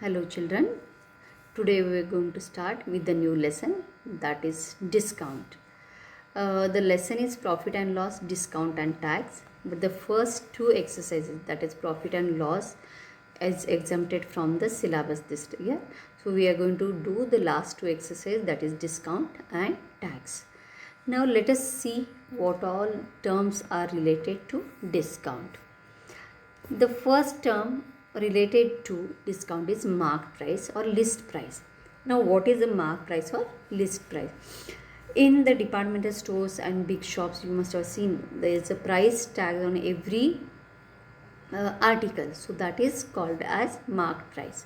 Hello children, today we are going to start with the new lesson, that is discount. The lesson is profit and loss, discount and tax, but the first two exercises, that is profit and loss, is exempted from the syllabus this year. So we are going to do the last two exercises, that is discount and tax. Now let us see what all terms are related to discount. The first term related to discount is mark price or list price. Now, what is the mark price or list price? In the departmental stores and big shops, you must have seen there is a price tag on every article. So, that is called as mark price.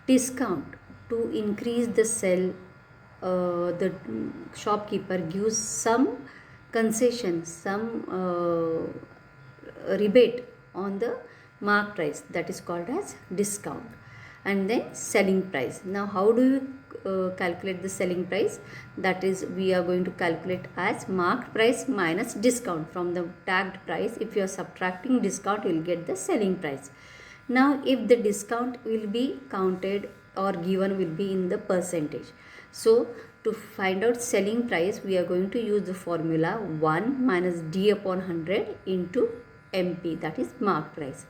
Discount, to increase the sale, the shopkeeper gives some concession, some rebate on the mark price, that is called as discount. And then selling price. Now how do you calculate the selling price? That is, we are going to calculate as marked price minus discount from the tagged price. If you are subtracting discount, you will get the selling price. Now if the discount will be counted or given will be in the percentage. So to find out selling price, we are going to use the formula 1 minus D upon 100 into MP, that is mark price.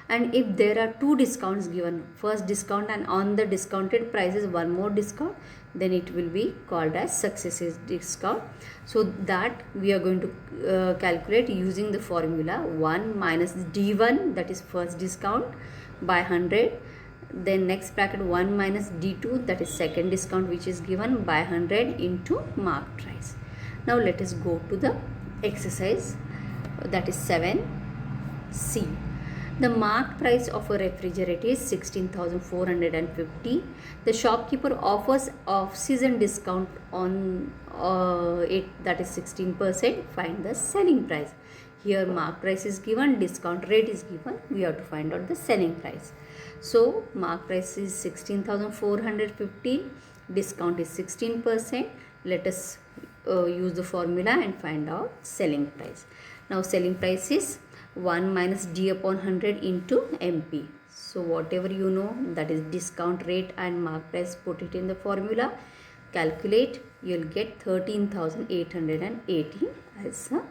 And if there are two discounts given, first discount and on the discounted prices one more discount, then it will be called as successive discount. So that we are going to calculate using the formula 1 minus D1, that is first discount, by 100. Then next bracket 1 minus D2, that is second discount which is given, by 100 into mark price. Now let us go to the exercise, that is 7C. The marked price of a refrigerator is 16,450. The shopkeeper offers off-season discount on it, that is 16%. Find the selling price. Here mark price is given, discount rate is given. We have to find out the selling price. So mark price is 16,450. Discount is 16%. Let us use the formula and find out selling price. Now selling price is 1 minus D upon 100 into MP. So whatever you know, that is discount rate and mark price, put it in the formula, calculate, you will get 13,880 as a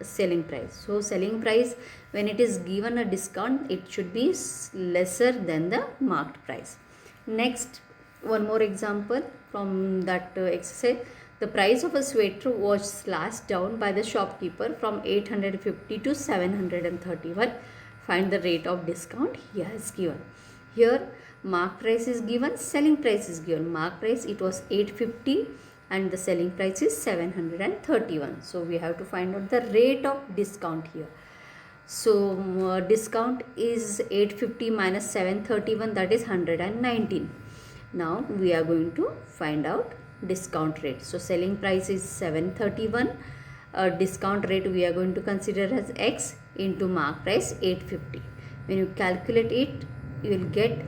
selling price. So selling price, when it is given a discount, it should be lesser than the marked price. Next, one more example from that exercise. The price of a sweater was slashed down by the shopkeeper from 850 to 731. Find the rate of discount here is given. Here mark price is given, selling price is given. Mark price, it was 850 and the selling price is 731. So we have to find out the rate of discount here. So discount is 850 minus 731, that is 119. Now we are going to find out discount rate. So selling price is 731. Discount rate we are going to consider as X into mark price 850. When you calculate it, you will get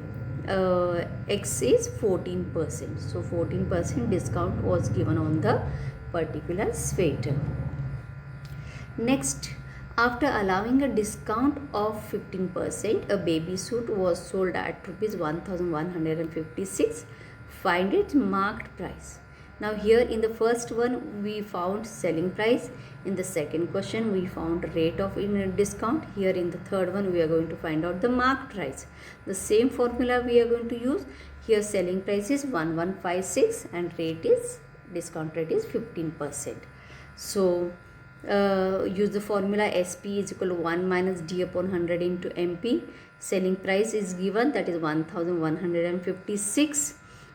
X is 14%. So 14% discount was given on the particular sweater. Next, after allowing a discount of 15%, a baby suit was sold at rupees 1,156. Find its marked price. Now here in the first one we found selling price. In the second question we found rate of discount. Here in the third one we are going to find out the marked price. The same formula we are going to use. Here selling price is 1156 and discount rate is 15%. So use the formula SP is equal to 1 minus D upon 100 into MP. Selling price is given, that is 1,156.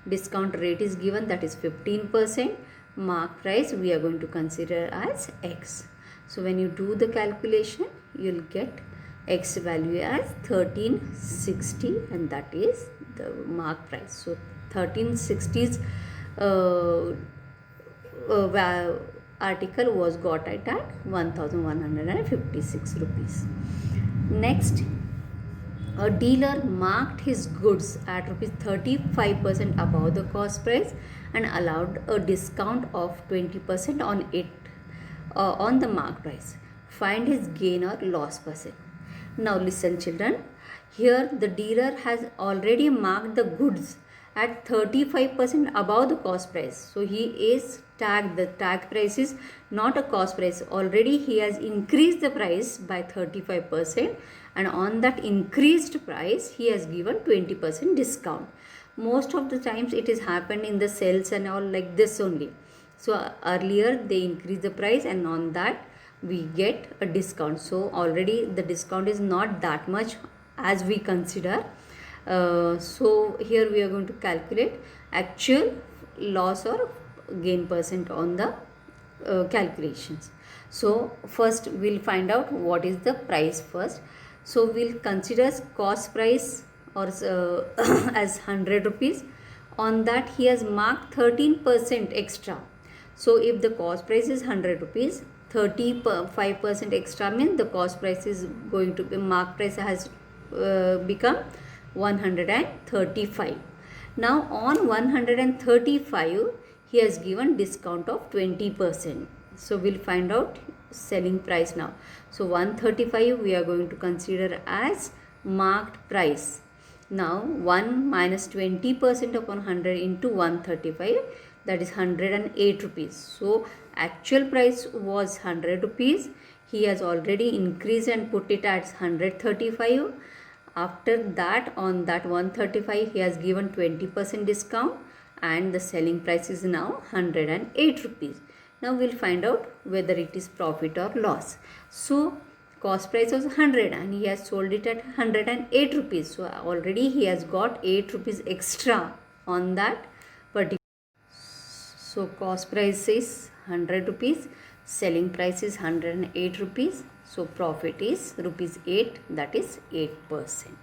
Discount rate is given, that is 15%. Mark price we are going to consider as X. So when you do the calculation, you will get X value as 1360 and that is the mark price. So 1360's article was got at 1,156 rupees. Next, a dealer marked his goods at rupees 35% above the cost price and allowed a discount of 20% on it on the mark price. Find his gain or loss percent. Now listen children, Here the dealer has already marked the goods at 35% above the cost price. So he is tagged, the tag price is not a cost price. Already he has increased the price by 35%, and on that increased price he has given 20% discount. Most of the times it is happened in the sales and all like this only. So earlier they increase the price and on that we get a discount. So already the discount is not that much as we consider. So here we are going to calculate actual loss or gain percent on the calculations. So first we'll find out what is the price first. So we'll consider cost price or as 100 rupees. On that he has marked 13% extra. So if the cost price is 100 rupees, 35% extra means the cost price is going to be, mark price has become 135. Now on 135 he has given discount of 20%. So we'll find out selling price now. So 135 we are going to consider as marked price. Now 1 minus 20% upon 100 into 135, that is 108 rupees. So actual price was 100 rupees. He has already increased and put it at 135. After that, on that 135 he has given 20% discount and the selling price is now 108 rupees. Now we'll find out whether it is profit or loss. So cost price was 100 and he has sold it at 108 rupees. So already he has got 8 rupees extra on that particular. So cost price is 100 rupees, selling price is 108 rupees. So profit is rupees 8, that is 8%.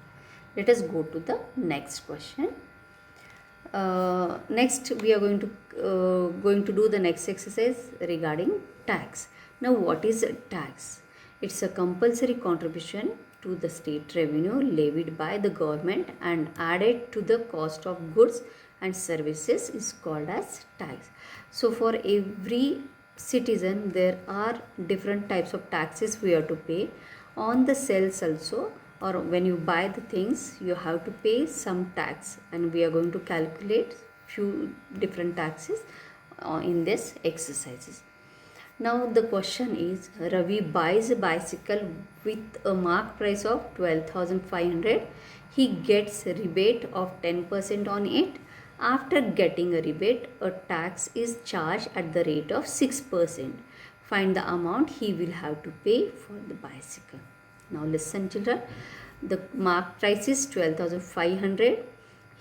Let us go to the next question. Next we are going to do the next exercise regarding tax. Now what is tax? It's a compulsory contribution to the state revenue levied by the government and added to the cost of goods and services is called as tax. So for every citizen there are different types of taxes we have to pay. On the sales also, or when you buy the things, you have to pay some tax, and we are going to calculate few different taxes in this exercises. Now the question is, Ravi buys a bicycle with a mark price of 12,500. He gets a rebate of 10% on it. After getting a rebate, a tax is charged at the rate of 6%. Find the amount he will have to pay for the bicycle. Now listen children, the mark price is 12,500.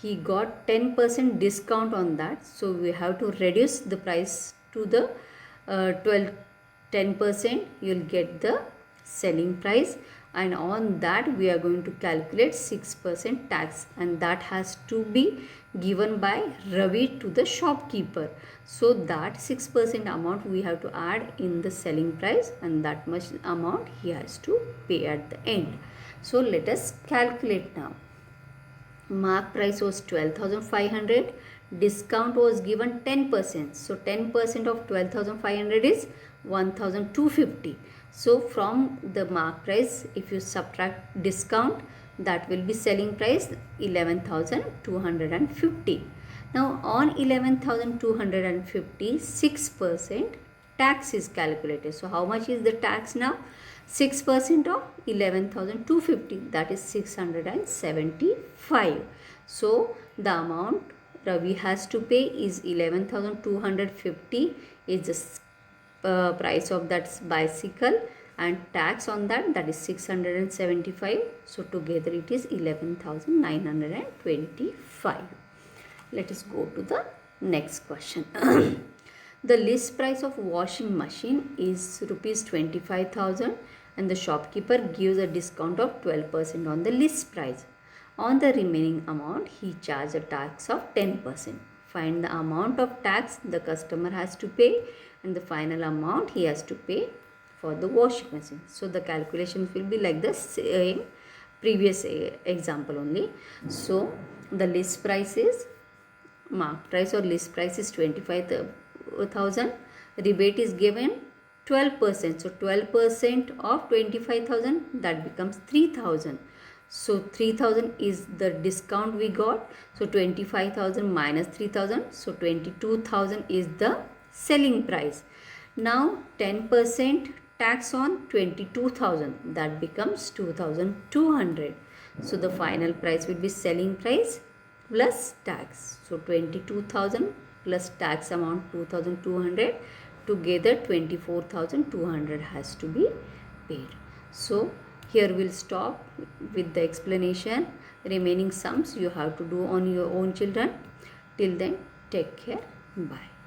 He got 10% discount on that. So we have to reduce the price to the 10%. You will get the selling price, and on that we are going to calculate 6% tax, and that has to be given by Ravi to the shopkeeper. So that 6% amount we have to add in the selling price, and that much amount he has to pay at the end. So let us calculate now. Mark price was 12,500. Discount was given 10%. So 10% of 12,500 is 1,250. So from the mark price, if you subtract discount, that will be selling price 11,250. Now on 11,250, 6% tax is calculated. So how much is the tax now? 6% of 11,250, that is 675. So the amount Ravi has to pay is 11,250 is the price of that bicycle, and tax on that, that is 675. So together it is 11,925. Let us go to the next question. The list price of washing machine is rupees 25,000 and the shopkeeper gives a discount of 12% on the list price. On the remaining amount, he charges a tax of 10%. Find the amount of tax the customer has to pay and the final amount he has to pay for the washing machine. So the calculations will be like the same previous example only. So the list price is, mark price or list price is 25,000. Rebate is given 12%. So 12% of 25,000, that becomes 3,000. So 3000 is the discount we got. So 25,000 minus 3000. So 22,000 is the selling price. Now 10% tax on 22,000, that becomes 2,200. So the final price will be selling price plus tax. So 22,000 plus tax amount 2,200, together 24,200 has to be paid. So here we'll stop with the explanation. Remaining sums you have to do on your own, children. Till then, take care. Bye.